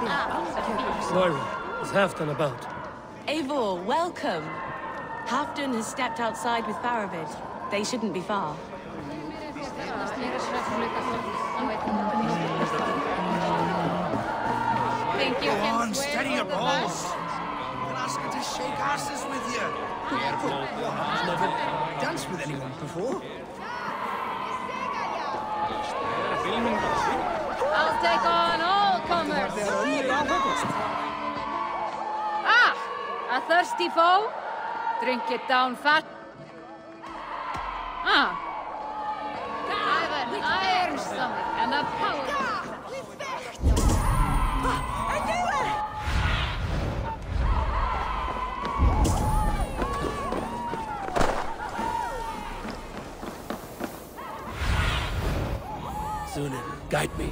Moira, is Halfdan about? Eivor, welcome. Halfdan has stepped outside with Faravid. They shouldn't be far. Think you Go can on, swim steady your on the balls. bus? You can ask her to shake asses with you. I've never danced with anyone before. I'll take on all comers. Ah, a thirsty foe? Drink it down fat. Ah, I've an iron stomach and a power. Sunan, guide me.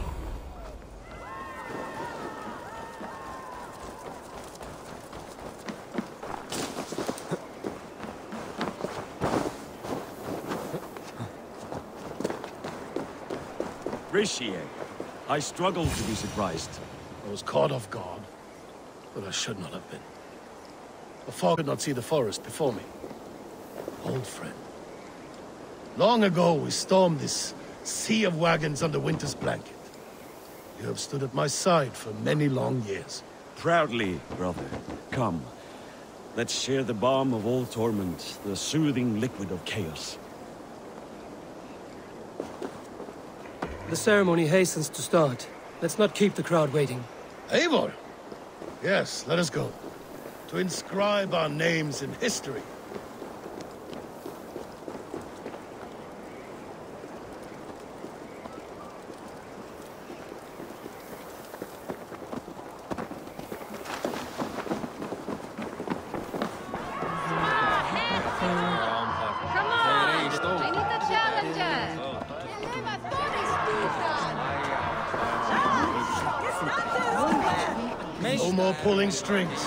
Rishi, I struggled to be surprised. I was caught off guard, but I should not have been. The fog could not see the forest before me. Old friend. Long ago we stormed this sea of wagons under winter's blanket. You have stood at my side for many long years. Proudly, brother. Come. Let's share the balm of all torment, the soothing liquid of chaos. The ceremony hastens to start. Let's not keep the crowd waiting. Eivor! Yes, let us go. To inscribe our names in history. Come on! I need the challenger! No more pulling strings.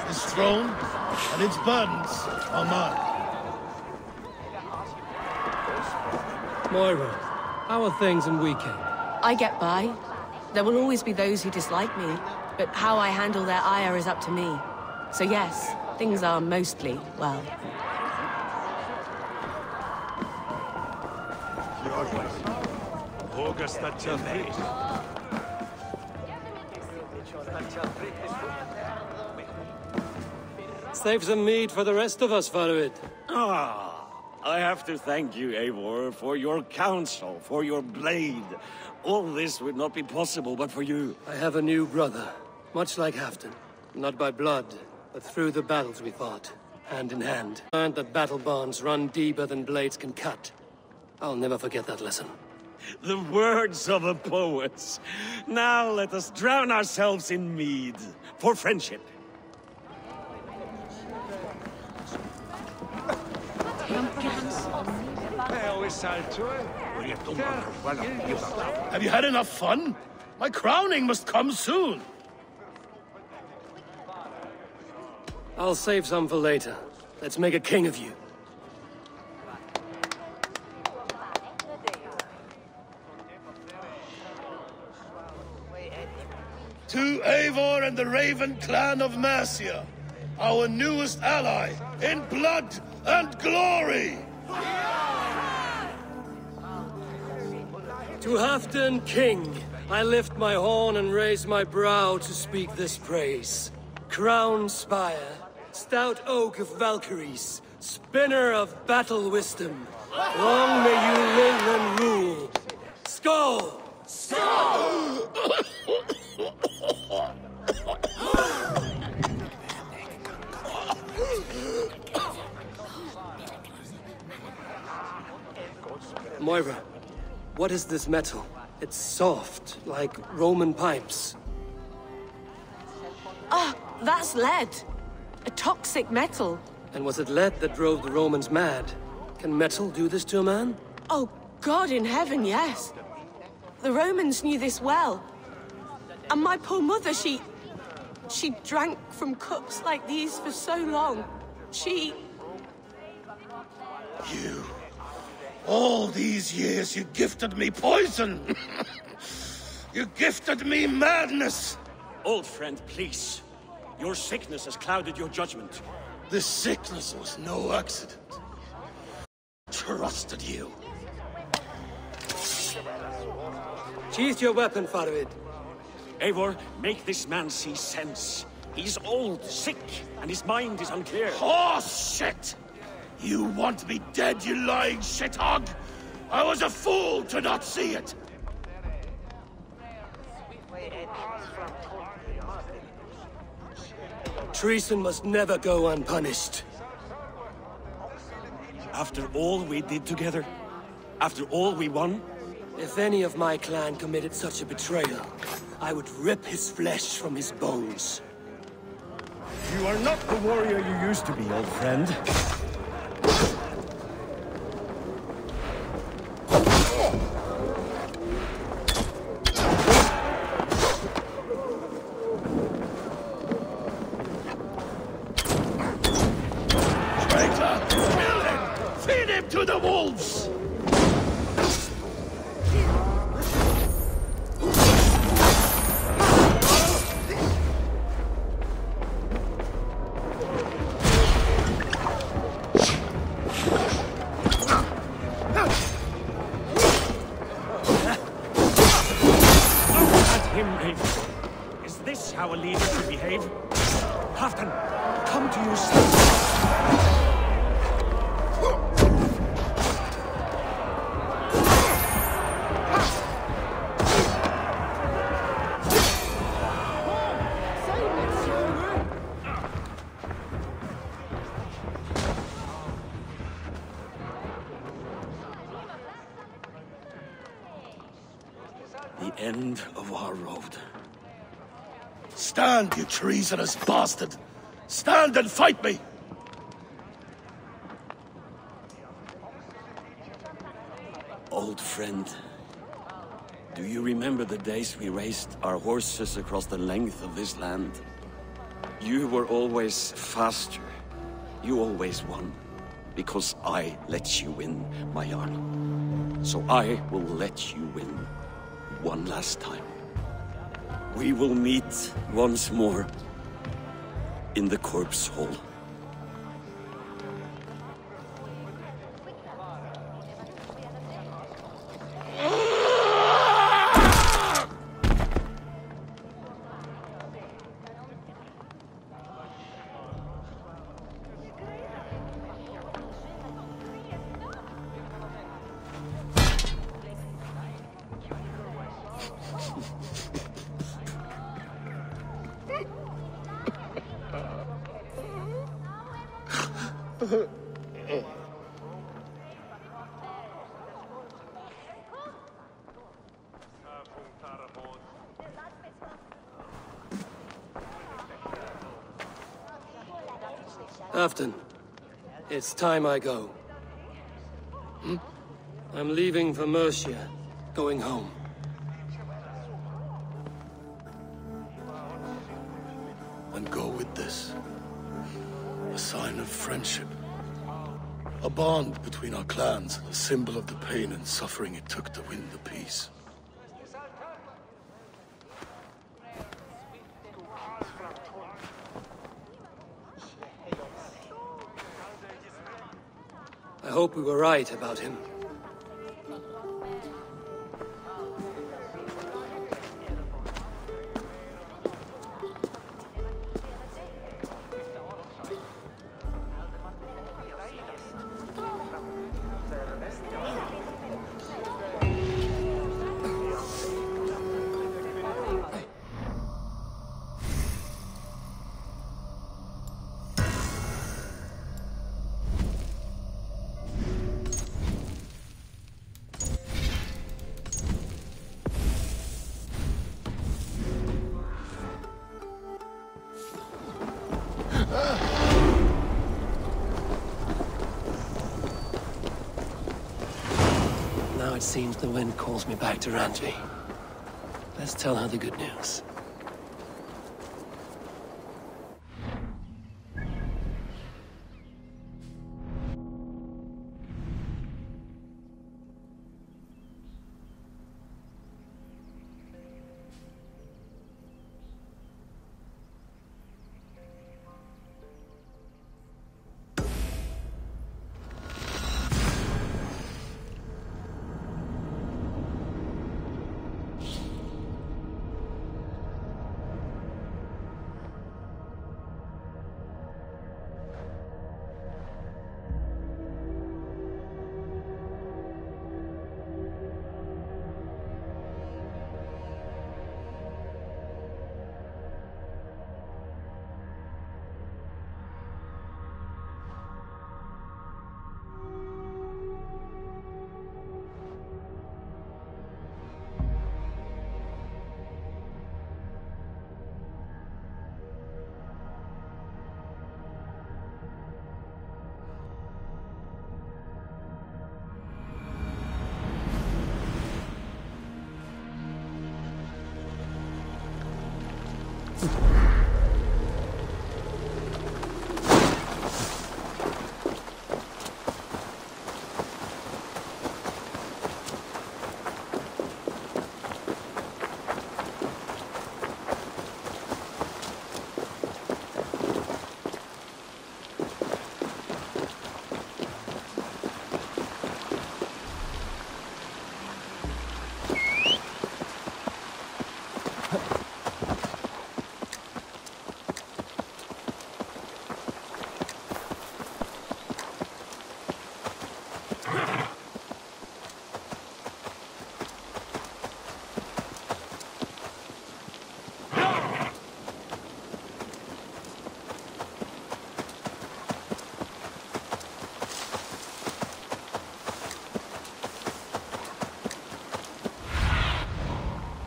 This throne and its burdens are mine. Moira, how are things in Weekend? I get by. There will always be those who dislike me, but how I handle their ire is up to me. So yes, things are mostly well. Save some meat for the rest of us, Faravid. Ah, I have to thank you, Eivor, for your counsel, for your blade. All this would not be possible but for you. I have a new brother, much like Halfdan. Not by blood, but through the battles we fought, hand in hand. Learned that battle bonds run deeper than blades can cut. I'll never forget that lesson. The words of a poet. Now let us drown ourselves in mead, for friendship. Have you had enough fun? My crowning must come soon. I'll save some for later. Let's make a king of you. To Eivor and the Raven clan of Mercia, our newest ally in blood and glory! To Halfdan, king, I lift my horn and raise my brow to speak this praise. Crown spire, stout oak of Valkyries, spinner of battle wisdom. Long may you live and rule. Skull! Skull! Moira, what is this metal? It's soft, like Roman pipes. Ah, that's lead. A toxic metal. And was it lead that drove the Romans mad? Can metal do this to a man? Oh, God in heaven, yes. The Romans knew this well. And my poor mother, she drank from cups like these for so long. You... All these years you gifted me poison! You gifted me madness! Old friend, please. Your sickness has clouded your judgment. This sickness was no accident. Trusted you. Sheath your weapon, Farvid. Eivor, make this man see sense. He's old, sick, and his mind is unclear. Oh, shit! You want me dead, you lying shithog? I was a fool to not see it! Treason must never go unpunished. After all we did together? After all we won? If any of my clan committed such a betrayal, I would rip his flesh from his bones. You are not the warrior you used to be, old friend. Traitor! Kill him! Feed him to the wolves! Is this how a leader should behave? Halfdan, come to your senses. The end of our road. Stand, you treasonous bastard! Stand and fight me! Old friend, do you remember the days we raced our horses across the length of this land? You were always faster. You always won. Because I let you win, my Jarl. So I will let you win one last time. We will meet once more in the corpse hall. Halfdan, it's time I go. I'm leaving for Mercia, going home. And go with this. A sign of friendship. A bond between our clans, a symbol of the pain and suffering it took to win the peace. I hope we were right about him. Now it seems the wind calls me back to Randvi. Let's tell her the good news.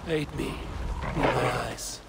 Aid me. Be my eyes.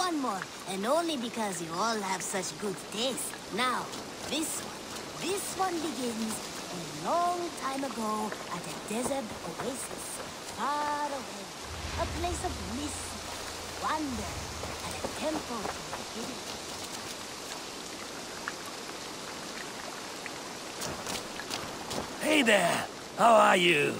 one more, and only because you all have such good taste. Now, this one. This one begins a long time ago at a desert oasis, far away. A place of mist, wonder, and a temple to the hidden. Hey there! How are you?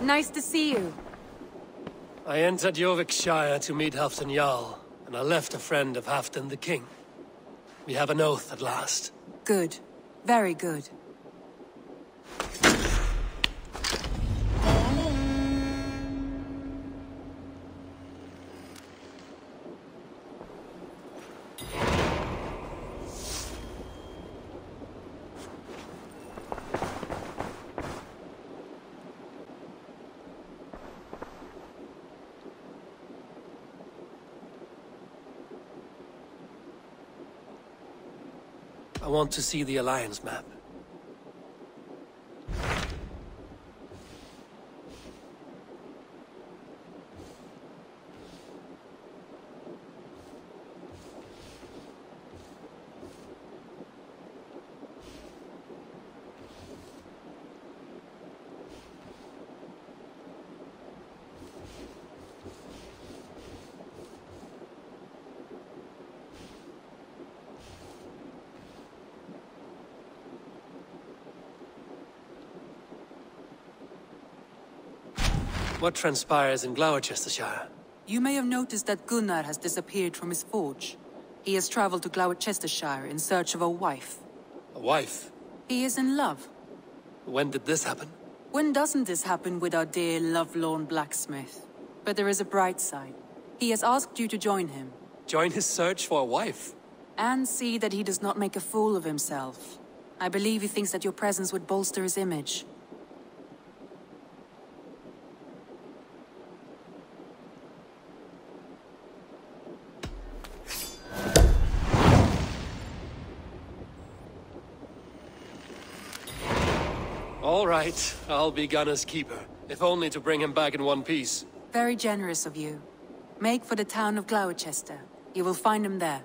Nice to see you. I entered Yorkshire to meet Halfdan Jarl, and I left a friend of Halfdan the King. We have an oath at last. Good. Very good. I want to see the Alliance map. What transpires in Gloucestershire? You may have noticed that Gunnar has disappeared from his forge. He has traveled to Gloucestershire in search of a wife. A wife? He is in love. When did this happen? When doesn't this happen with our dear lovelorn blacksmith? But there is a bright side. He has asked you to join him. Join his search for a wife? And see that he does not make a fool of himself. I believe he thinks that your presence would bolster his image. All right, I'll be Gunner's keeper, if only to bring him back in one piece. Very generous of you. Make for the town of Gloucester. You will find him there.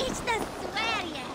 It's the Sweria.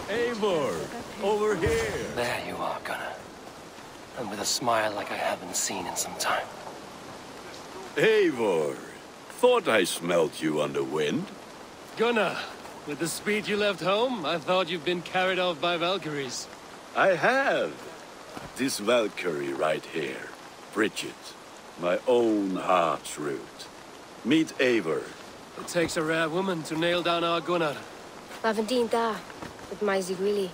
Eivor, over here. There you are, Gunnar. And with a smile like I haven't seen in some time. Eivor, thought I smelt you on the wind. Gunnar, with the speed you left home, I thought you'd been carried off by Valkyries. I have. This Valkyrie right here, Bridget, my own heart's root. Meet Eivor. It takes a rare woman to nail down our Gunnar. Lavendine da, with Maisie Greeley.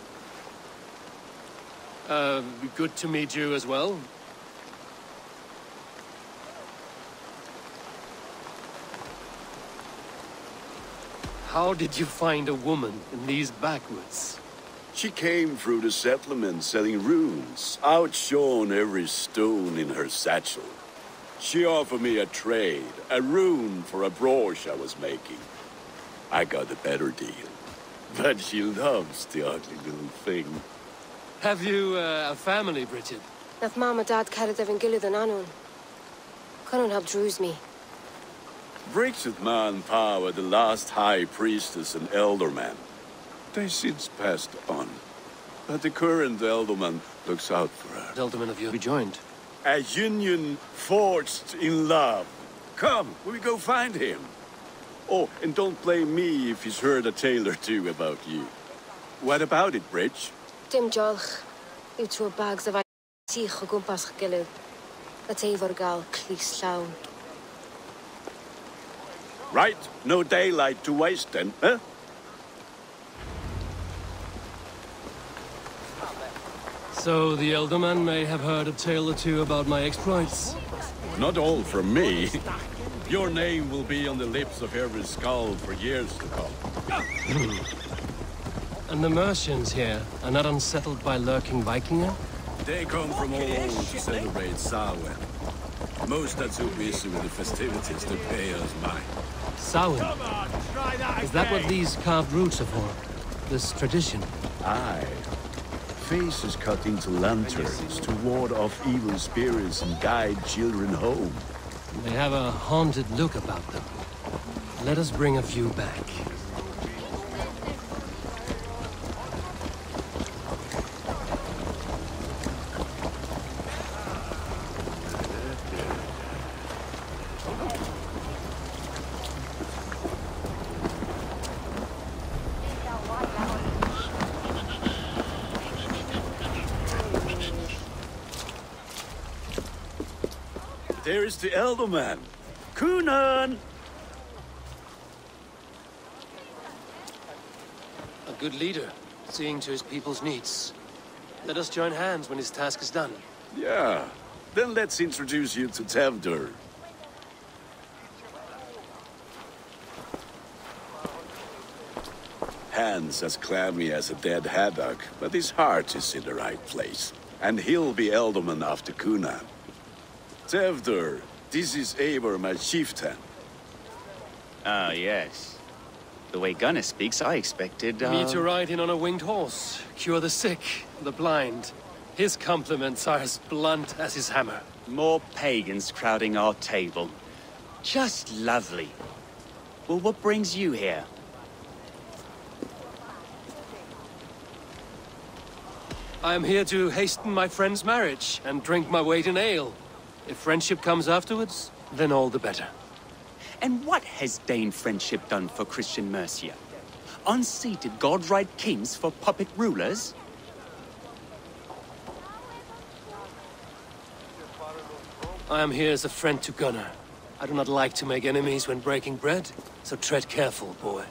Good to meet you as well. How did you find a woman in these backwoods? She came through the settlement selling runes, outshone every stone in her satchel. She offered me a trade, a rune for a brooch I was making. I got a better deal. But she loves the ugly little thing. Have you a family, Bridget? Nath Mama Dad carried evan gilid an anun. Couldn't help drews me. Bridget Man Pa were the last high priestess and elderman. They since passed on. But the current elderman looks out for her. The elderman of you rejoined. A union forged in love. Come, we go find him. Oh, and don't blame me if he's heard a tale or two about you. What about it, Bridge? Dim jolch. Yw trwy bags of sich o gwmpas gilid. A teifwr gal clis llawn. Right, no daylight to waste then, huh? So the elderman may have heard a tale or two about my exploits. Not all from me. Your name will be on the lips of every skull for years to come. And the Mercians here are not unsettled by lurking Vikinger? They come from all over to celebrate Samhain. Most are too busy with the festivities to pay us mind. Samhain? Is that what these carved roots are for? This tradition? Aye. Faces cut into lanterns to ward off evil spirits and guide children home. They have a haunted look about them. Let us bring a few back. There is the elderman. Kunan! A good leader, seeing to his people's needs. Let us join hands when his task is done. Yeah. Then let's introduce you to Tevdur. man's as clammy as a dead haddock, but his heart is in the right place. And he'll be Ealdorman after Coonan. Tevdur, this is Eivor, my chieftain. Ah, yes. The way Gunnar speaks, I expected, Me to ride in on a winged horse, cure the sick, the blind. His compliments are as blunt as his hammer. More pagans crowding our table. Just lovely. Well, what brings you here? I am here to hasten my friend's marriage and drink my weight in ale. If friendship comes afterwards, then all the better. And what has Dane friendship done for Christian Mercia? Unseated god-right kings for puppet rulers? I am here as a friend to Gunnar. I do not like to make enemies when breaking bread, so tread careful, boy.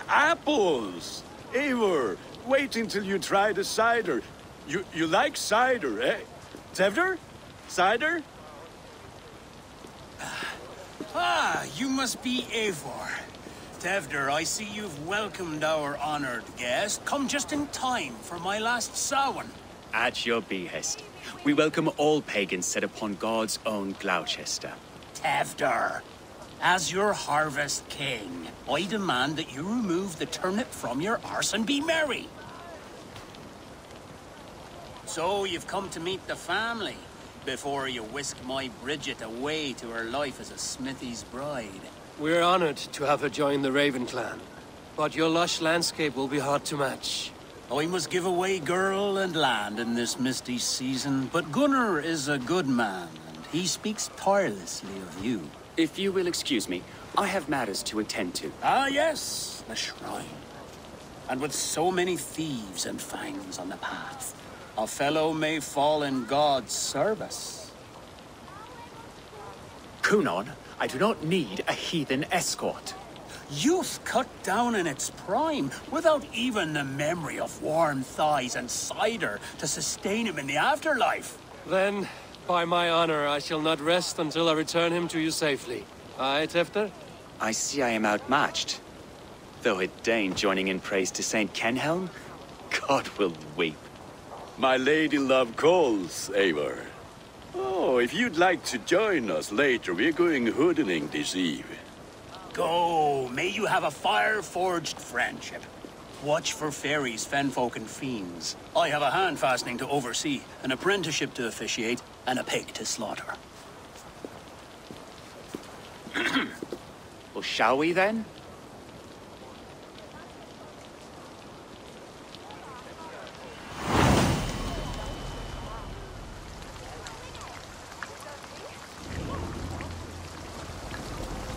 Apples! Eivor, wait until you try the cider. You like cider, eh? Tevdur? Cider? Ah, you must be Eivor. Tevdur, I see you've welcomed our honored guest. Come just in time for my last Samhain. At your behest. We welcome all pagans set upon God's own Gloucester. Tevdur, as your harvest king, I demand that you remove the turnip from your arse and be merry. So you've come to meet the family before you whisk my Bridget away to her life as a smithy's bride. We're honored to have her join the Raven clan, but your lush landscape will be hard to match. I must give away girl and land in this misty season, but Gunnar is a good man, and he speaks tirelessly of you. If you will excuse me, I have matters to attend to. Ah, yes, the shrine. And with so many thieves and fangs on the path, a fellow may fall in God's service. Coonan, I do not need a heathen escort. Youth cut down in its prime, without even the memory of warm thighs and cider to sustain him in the afterlife. Then, by my honor, I shall not rest until I return him to you safely. Aye, Tefter? I see I am outmatched. Though a Dane joining in praise to Saint Kenhelm, God will weep. My lady love calls, Eivor. Oh, if you'd like to join us later, we're going hoodening this eve. Go, may you have a fire-forged friendship. Watch for fairies, fenfolk, and fiends. I have a hand fastening to oversee, an apprenticeship to officiate, and a pig to slaughter. Well, shall we then?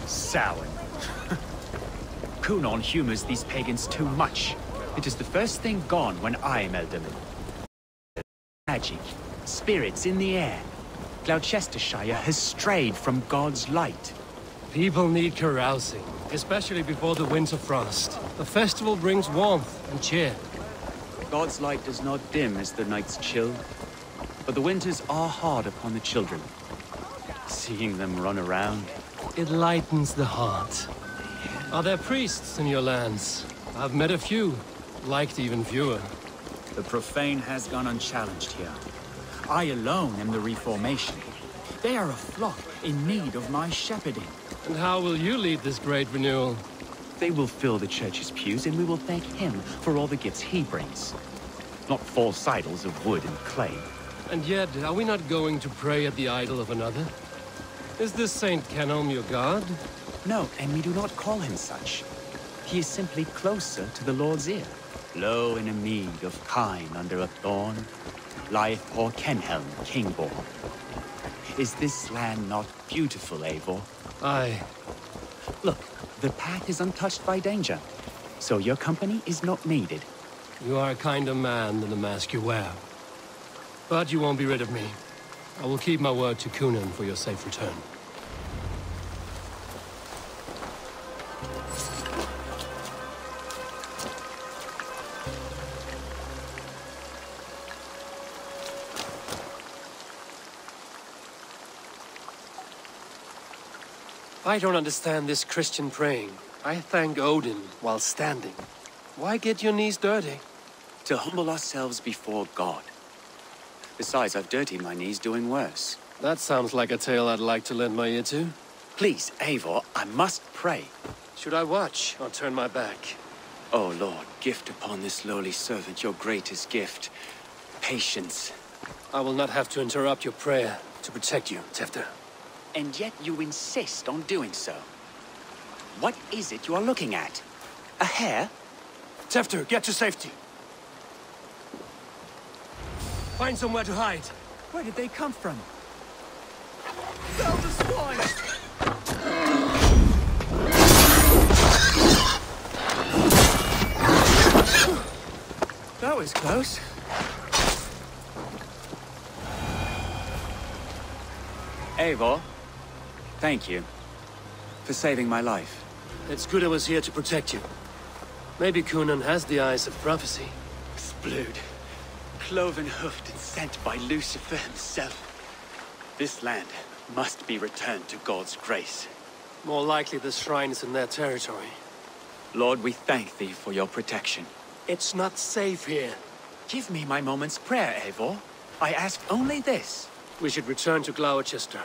Samhain. Coonan humors these pagans too much. It is the first thing gone when I am Ealdorman. Magic, spirits in the air. Gloucestershire has strayed from God's light. People need carousing, especially before the winter frost. The festival brings warmth and cheer. God's light does not dim as the nights chill, but the winters are hard upon the children. Seeing them run around, it lightens the heart. Are there priests in your lands? I've met a few, liked even fewer. The profane has gone unchallenged here. I alone am the Reformation. They are a flock in need of my shepherding. And how will you lead this great renewal? They will fill the church's pews, and we will thank him for all the gifts he brings. Not false idols of wood and clay. And yet, are we not going to pray at the idol of another? Is this Saint Kenhelm your god? No, and we do not call him such. He is simply closer to the Lord's ear. Low in a mead of kine under a thorn, lieth poor Kenhelm, king-born. Is this land not beautiful, Eivor? Aye. Look, the path is untouched by danger, so your company is not needed. You are a kinder man than the mask you wear. But you won't be rid of me. I will keep my word to Coonan for your safe return. I don't understand this Christian praying. I thank Odin while standing. Why get your knees dirty? To humble ourselves before God. Besides, I've dirtied my knees doing worse. That sounds like a tale I'd like to lend my ear to. Please, Eivor, I must pray. Should I watch or turn my back? Oh Lord, gift upon this lowly servant your greatest gift. Patience. I will not have to interrupt your prayer to protect you, Tefter. And yet you insist on doing so. What is it you are looking at? A hare? Tefter, get to safety. Find somewhere to hide. Where did they come from? Fell the swine! That was close. Eivor, thank you for saving my life. It's good I was here to protect you. Maybe Kunan has the eyes of prophecy. Splood, cloven-hoofed and sent by Lucifer himself. This land must be returned to God's grace. More likely the shrine is in their territory. Lord, we thank thee for your protection. It's not safe here. Give me my moment's prayer, Eivor. I ask only this. We should return to Gloucester.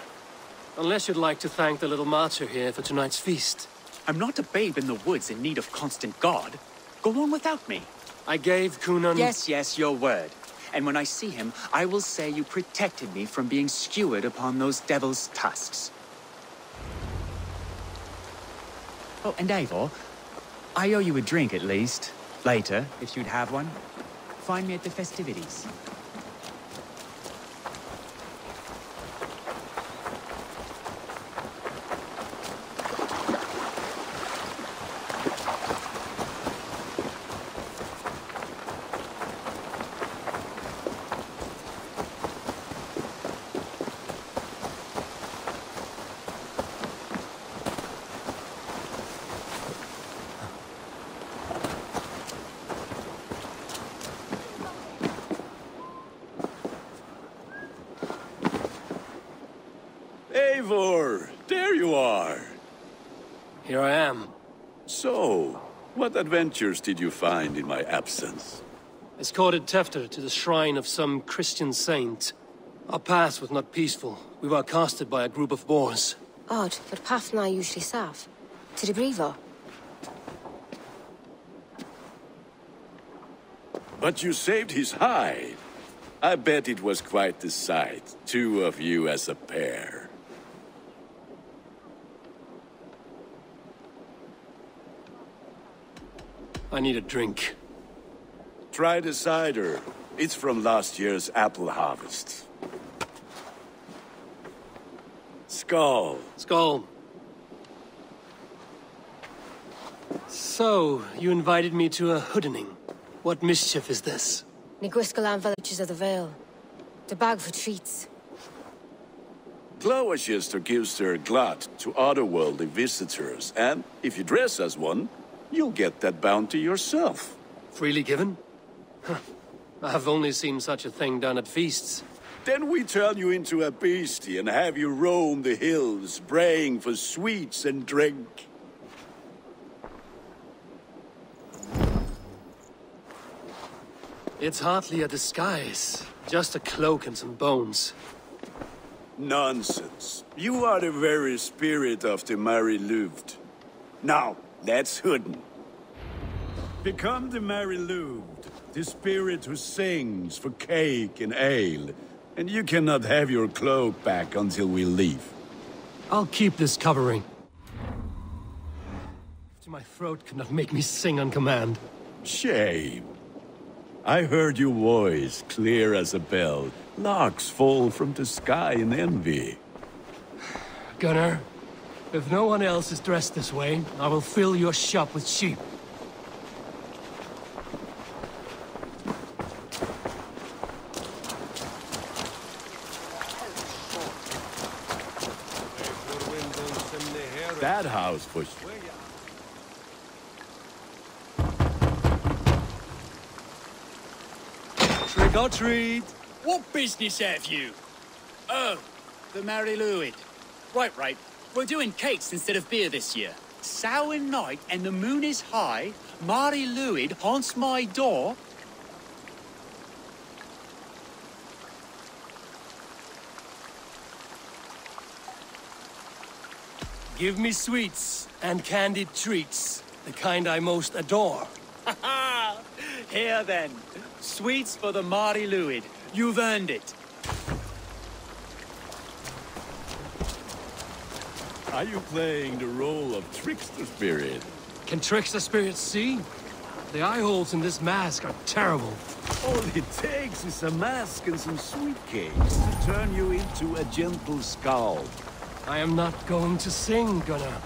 Unless you'd like to thank the little martyr here for tonight's feast. I'm not a babe in the woods in need of constant guard. Go on without me. I gave Kunan... Yes, your word. And when I see him, I will say you protected me from being skewered upon those devil's tusks. Oh, and Eivor, I owe you a drink at least. Later, if you'd have one. Find me at the festivities. Eivor, there you are. Here I am. So, what adventures did you find in my absence? Escorted Tefter to the shrine of some Christian saint. Our path was not peaceful. We were accosted by a group of boars. Odd, but path na usually safe. To the brievo. But you saved his hide. I bet it was quite the sight, two of you as a pair. I need a drink. Try the cider. It's from last year's apple harvest. Skull. Skull. So, you invited me to a hoodening. What mischief is this? Niguiscalan villages of the Vale. The bag for treats. Gloucester gives their glut to otherworldly visitors, and if you dress as one, you'll get that bounty yourself. Freely given? I've only seen such a thing done at feasts. Then we turn you into a beastie and have you roam the hills, braying for sweets and drink. It's hardly a disguise. Just a cloak and some bones. Nonsense. You are the very spirit of the Mary Louved. Now, let's hooden. Become the Mary Louved, the spirit who sings for cake and ale. And you cannot have your cloak back until we leave. I'll keep this covering. My throat could not make me sing on command. Shame. I heard your voice clear as a bell. Larks fall from the sky in envy. Gunnar, if no one else is dressed this way, I will fill your shop with sheep. That house for Trick or treat! What business have you? Oh, the Mary Louid. Right. We're doing cakes instead of beer this year. Samhain night and the moon is high, Mari Luid haunts my door. Give me sweets and candied treats, the kind I most adore. Here then, sweets for the Mari Luid. You've earned it. Are you playing the role of trickster spirit? Can trickster spirits see? The eye holes in this mask are terrible. All it takes is a mask and some sweet cakes to turn you into a gentle skull. I am not going to sing, Gunnar.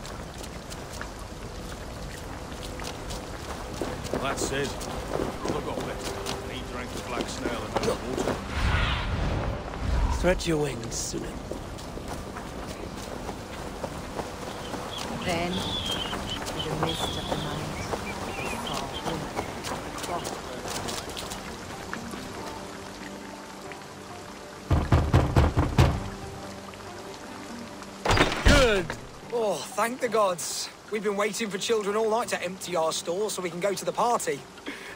That's it. Look up it. He drank the black snail and no water. Stretch your wings, Sunan. Then, in the mist of the night, he saw a woman cross the Good! Oh, thank the gods. We've been waiting for children all night to empty our stores so we can go to the party.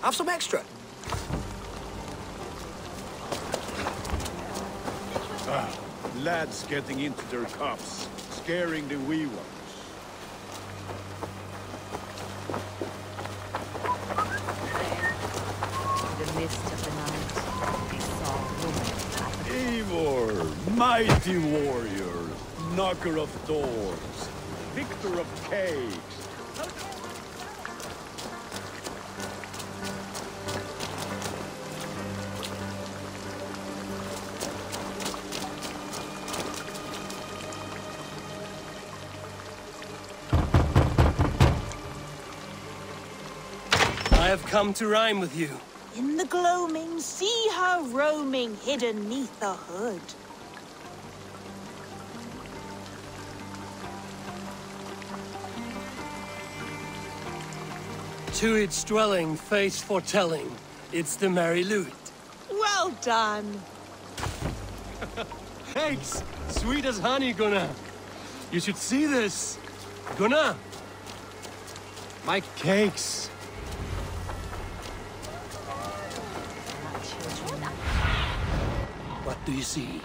Have some extra. Lads getting into their cups, scaring the wee ones. in the mist of the night, he saw a woman. Eivor, mighty warrior, knocker of doors, victor of caves. I have come to rhyme with you. In the gloaming, see her roaming hidden neath the hood. To its dwelling, face foretelling, it's the Mary Luid. Well done. Cakes! Sweet as honey, Gunnar. You should see this. Gunnar! My cakes. What do you see?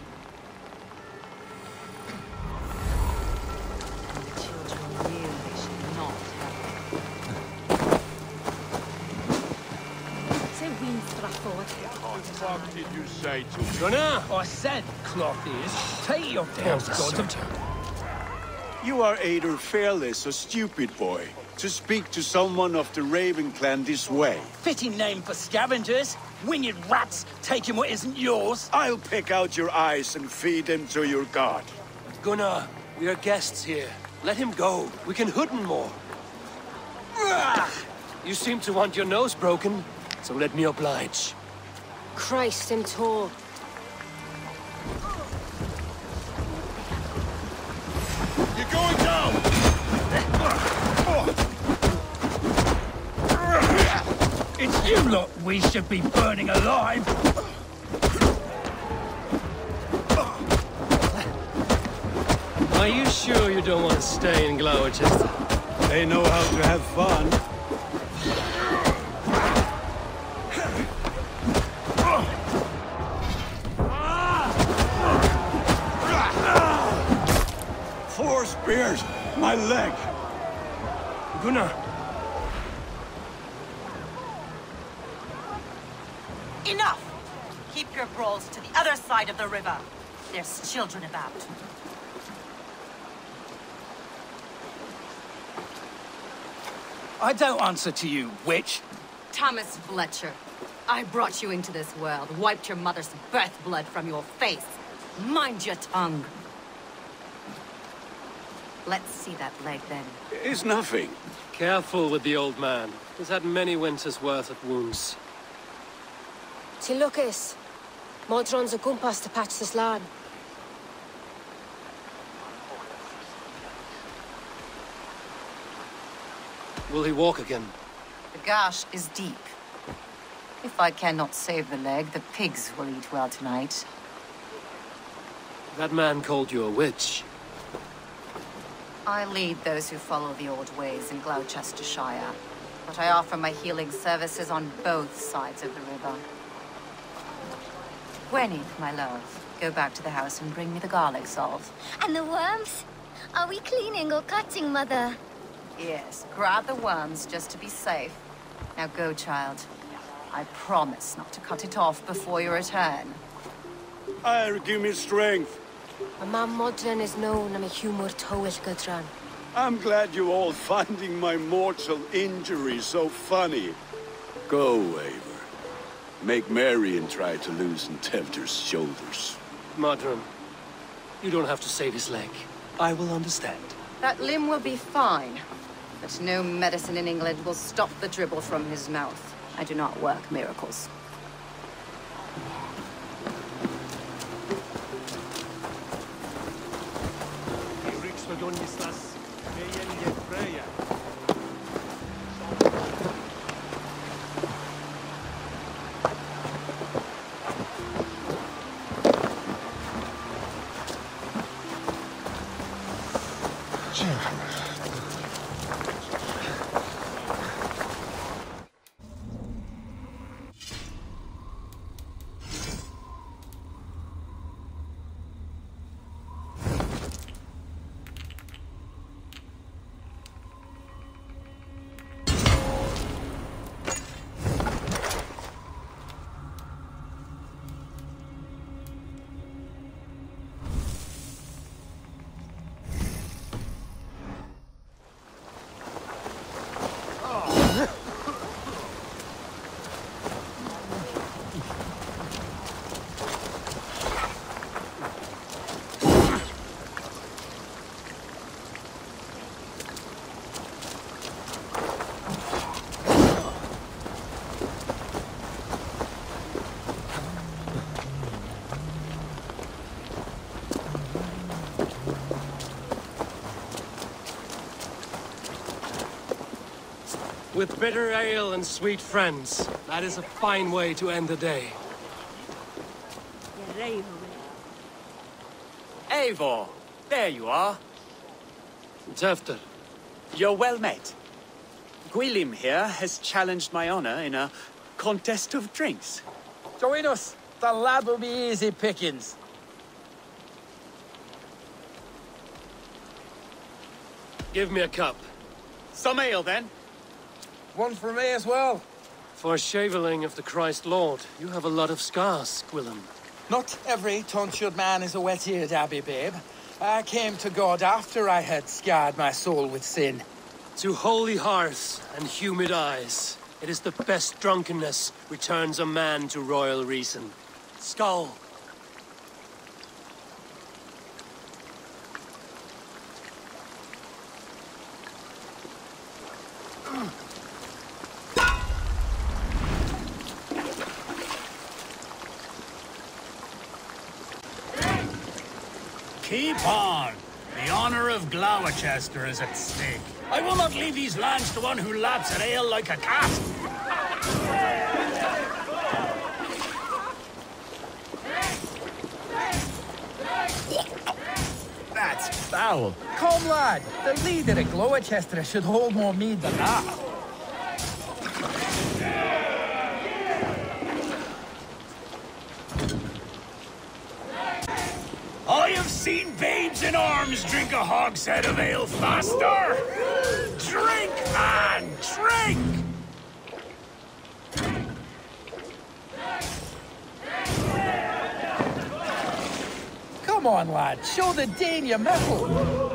The children really should not have. Say What the fuck did you say to me? Gunnar! I said, cloth ears, take your damn gods of... You are either fearless or stupid, boy, to speak to someone of the Raven clan this way. Fitting name for scavengers. Winged rats taking what isn't yours. I'll pick out your eyes and feed them to your god. Gunnar, we are guests here. Let him go. We can hood him more. You seem to want your nose broken, so let me oblige. Christ him tall. You're going down! It's you lot we should be burning alive. Are you sure you don't want to stay in Gloucester? They know how to have fun. Four spears! My leg! Gunnar! Enough! Keep your brawls to the other side of the river. There's children about. I don't answer to you, witch. Thomas Fletcher, I brought you into this world, wiped your mother's birth blood from your face. Mind your tongue. Let's see that leg, then. It's nothing. Careful with the old man. He's had many winters' worth of wounds. Ti Lucas. Modron's a gumpas to patch this land. Will he walk again? The gash is deep. If I cannot save the leg, the pigs will eat well tonight. That man called you a witch. I lead those who follow the old ways in Gloucestershire, but I offer my healing services on both sides of the river. Gwyneth, my love, go back to the house and bring me the garlic salt. And the worms? Are we cleaning or cutting, Mother? Yes, grab the worms just to be safe. Now go, child. I promise not to cut it off before your return. Give me strength. A man modern is known am a humor towel gudran. I'm glad you all finding my mortal injury so funny. Go, Eivor. Make merry and try to loosen Tevder's shoulders. Modron, you don't have to save his leg. I will understand. That limb will be fine, but no medicine in England will stop the dribble from his mouth. I do not work miracles. With bitter ale and sweet friends, that is a fine way to end the day. Eivor, there you are. Tevder. You're well met. Gwilym here has challenged my honor in a contest of drinks. Join us. The lad will be easy pickings. Give me a cup. Some ale, then. One for me as well. For shaveling of the Christ Lord, you have a lot of scars, Gwilym. Not every tonsured man is a wet-eared abbey, babe. I came to God after I had scarred my soul with sin. To holy hearts and humid eyes, it is the best drunkenness returns a man to royal reason. Skull. Keep on. The honor of Gloucester is at stake. I will not leave these lands to one who laps at ale like a cat. That's foul. Come, lad. The leader of Gloucester should hold more mead than that. I have seen babes in arms drink a hogshead of ale faster. Drink, man, drink! Come on, lad. Show the Dane your mettle.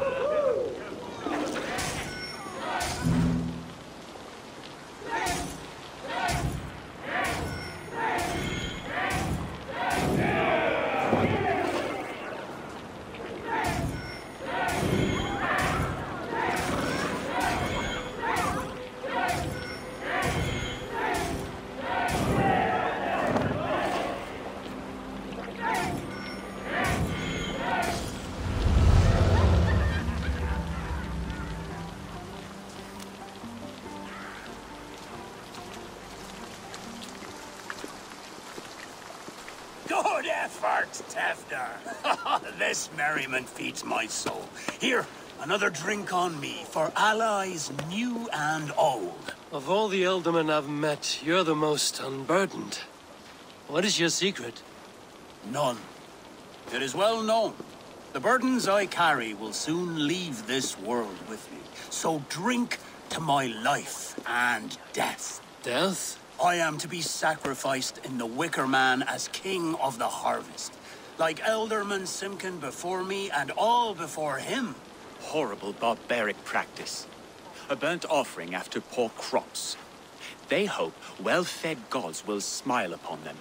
Good effort, Tevder. This merriment feeds my soul. Here, Another drink on me for allies new and old. Of all the Eldermen I've met, you're the most unburdened. What is your secret? None. It is well known. The burdens I carry will soon leave this world with me. So drink to my life and death. Death? I am to be sacrificed in the Wicker Man as king of the harvest. Like Elderman Simkin before me and all before him. Horrible barbaric practice. A burnt offering after poor crops. They hope well-fed gods will smile upon them.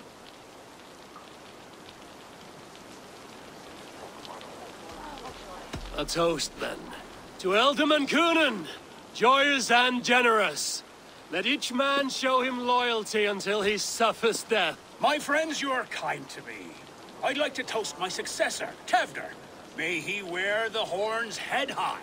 A toast, then. To Elderman Coonan, joyous and generous. Let each man show him loyalty until he suffers death. My friends, you are kind to me. I'd like to toast my successor, Tevder. May he wear the horns head high.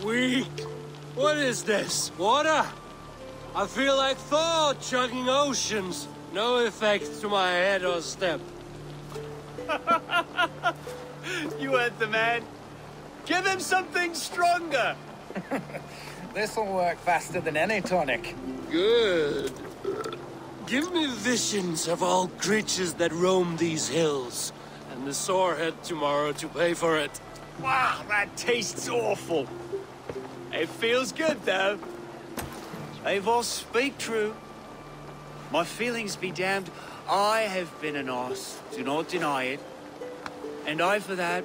Weak. What is this? Water? I feel like Thor chugging oceans. No effect to my head or step. You heard the man. Give him something stronger. This'll work faster than any tonic. Good. Give me visions of all creatures that roam these hills, and the sorehead tomorrow to pay for it. Wow, that tastes awful. It feels good, though. Eivor, speak true. My feelings be damned. I have been an arse. Do not deny it. And I, for that,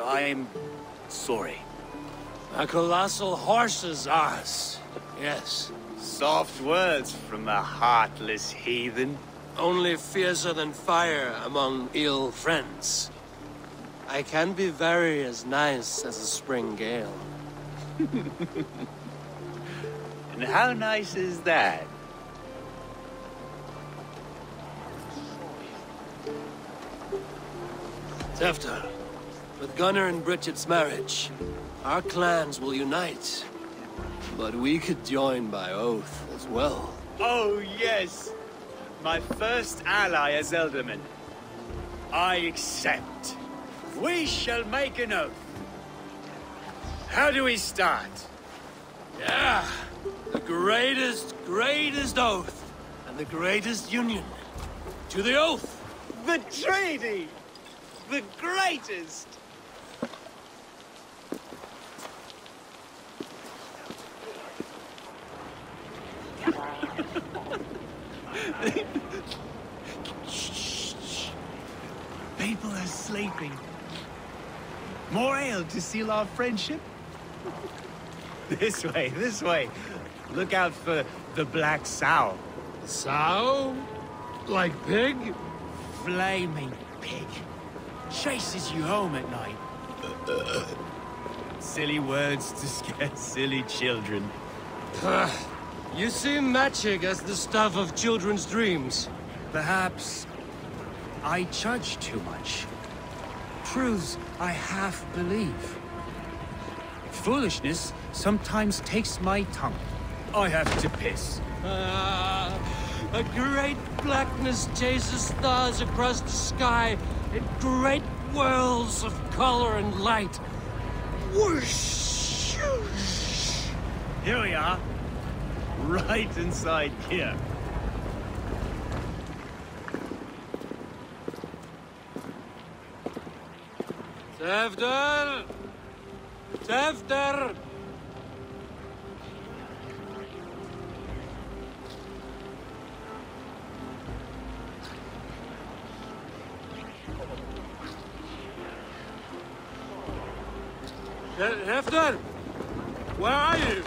I am sorry. A colossal horse's arse. Yes. Soft words from a heartless heathen. Only fiercer than fire among ill friends. I can be very as nice as a spring gale. And how nice is that? Tefter, with Gunnar and Bridget's marriage, our clans will unite. But we could join by oath as well. Oh, yes. My first ally as Elderman. I accept. We shall make an oath. How do we start? Yeah. The greatest oath. And the greatest union. To the oath! The treaty! The greatest! People are sleeping. More ale to seal our friendship? This way, this way. Look out for the black sow. Sow? Like pig? Flaming pig. Chases you home at night. Silly words to scare silly children. You see magic as the stuff of children's dreams. Perhaps I judge too much. Truths I half believe. Foolishness sometimes takes my tongue. I have to piss. A great blackness chases stars across the sky in great whirls of color and light. Whoosh! Here we are. Right inside here. Tefter! Tefter! Tefter! Where are you?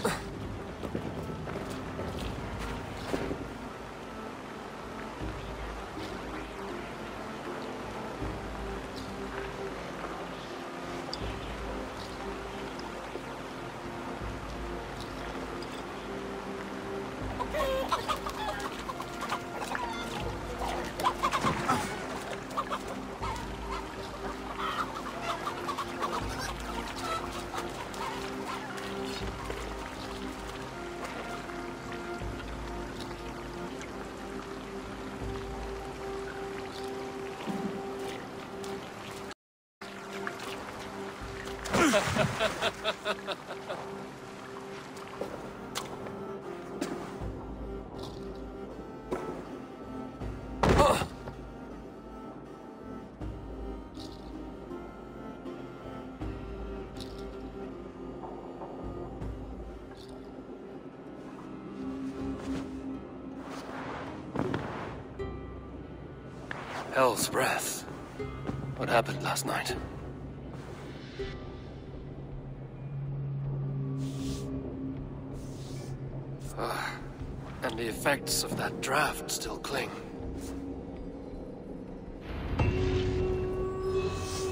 Hell's breath. What happened last night? And the effects of that draft still cling.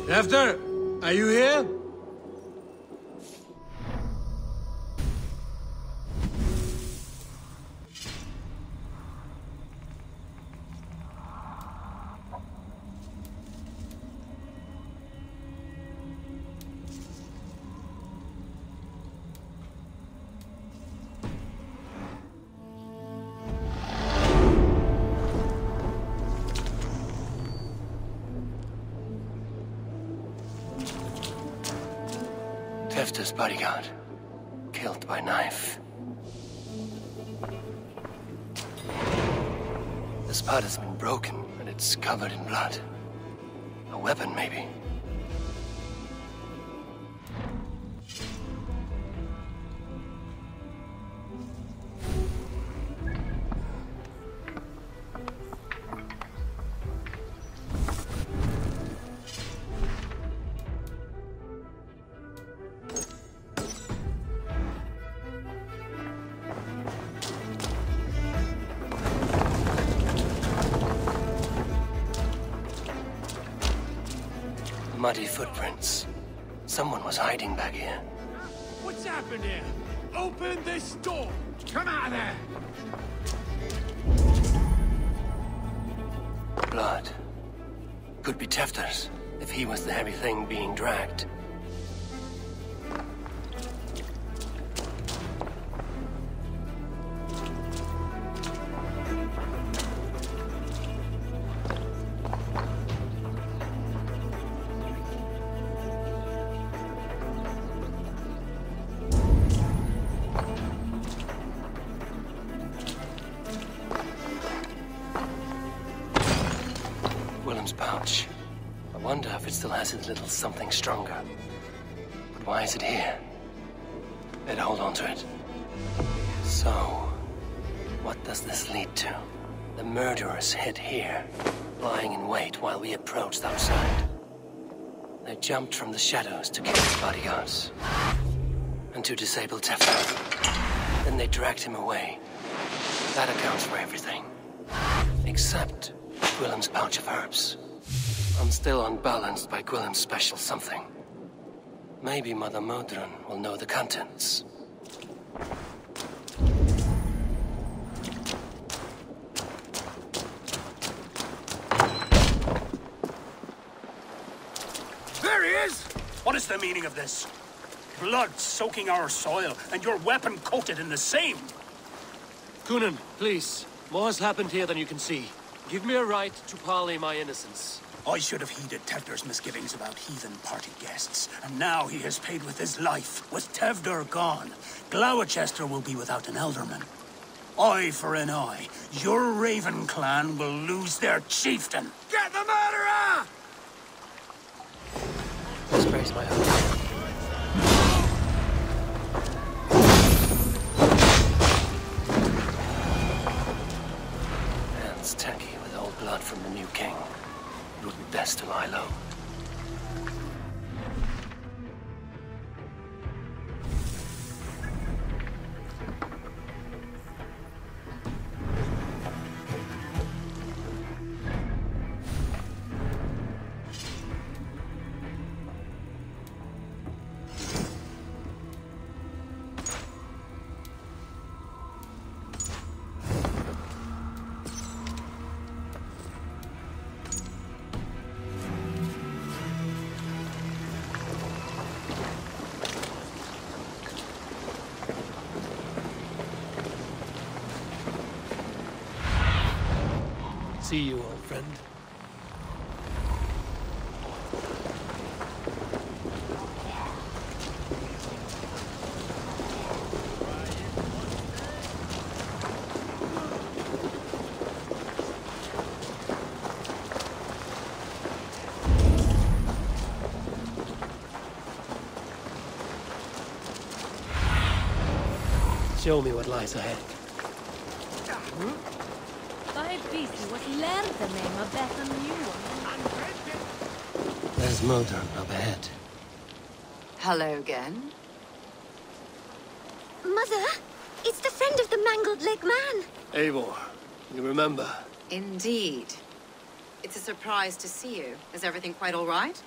After, are you here? Tefta's bodyguard. Killed by knife. The spot has been broken, and it's covered in blood. A weapon, maybe. Muddy footprints. Someone was hiding back here. What's happened here? Open this door! Come out of there! Blood. Could be Tefta's, if he was the heavy thing being dragged. Pouch. I wonder if it still has its little something stronger. But why is it here? Better hold on to it. So, what does this lead to? The murderers hid here, lying in wait while we approached outside. They jumped from the shadows to kill his bodyguards. And to disable Tefta. Then they dragged him away. That accounts for everything. Except Gwillem's pouch of herbs. I'm still unbalanced by Gwillem's special something. Maybe Mother Modron will know the contents. There he is! What is the meaning of this? Blood soaking our soil, and your weapon coated in the same! Kunin, please. More has happened here than you can see. Give me a right to parley my innocence. I should have heeded Tevder's misgivings about heathen party guests, and now he has paid with his life. With Tevder gone, Gloucester will be without an elderman. Eye for an eye. Your Raven clan will lose their chieftain. Get the murderer! Disgrace my home. Hands tacky with old blood from the new king. It would be best to lie low. See you, old friend. show me what lies ahead. There's motor up ahead. Hello again. Mother, it's the friend of the mangled leg man. Eivor, you remember? Indeed. It's a surprise to see you. Is everything quite all right?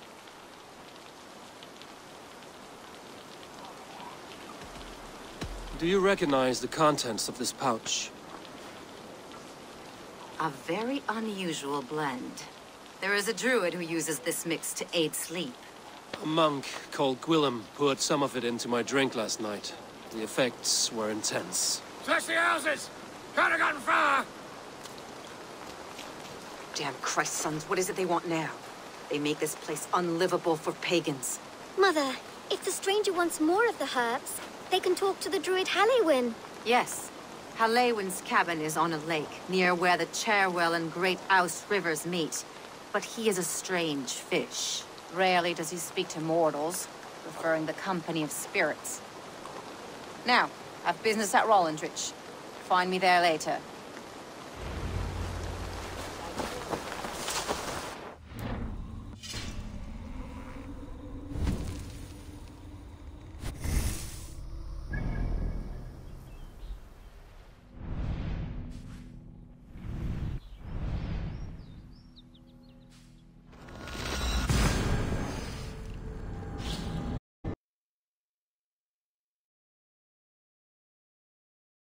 Do you recognize the contents of this pouch? A very unusual blend. There is a druid who uses this mix to aid sleep. A monk called Gwillem poured some of it into my drink last night. The effects were intense. Search the houses! Can't have gotten far! Damn Christ, sons, what is it they want now? They make this place unlivable for pagans. Mother, if the stranger wants more of the herbs, they can talk to the druid Halewyn. Yes. Halewyn's cabin is on a lake, near where the Cherwell and Great Ouse rivers meet. But he is a strange fish. Rarely does he speak to mortals, preferring the company of spirits. Now, I've business at Rollindrich. Find me there later.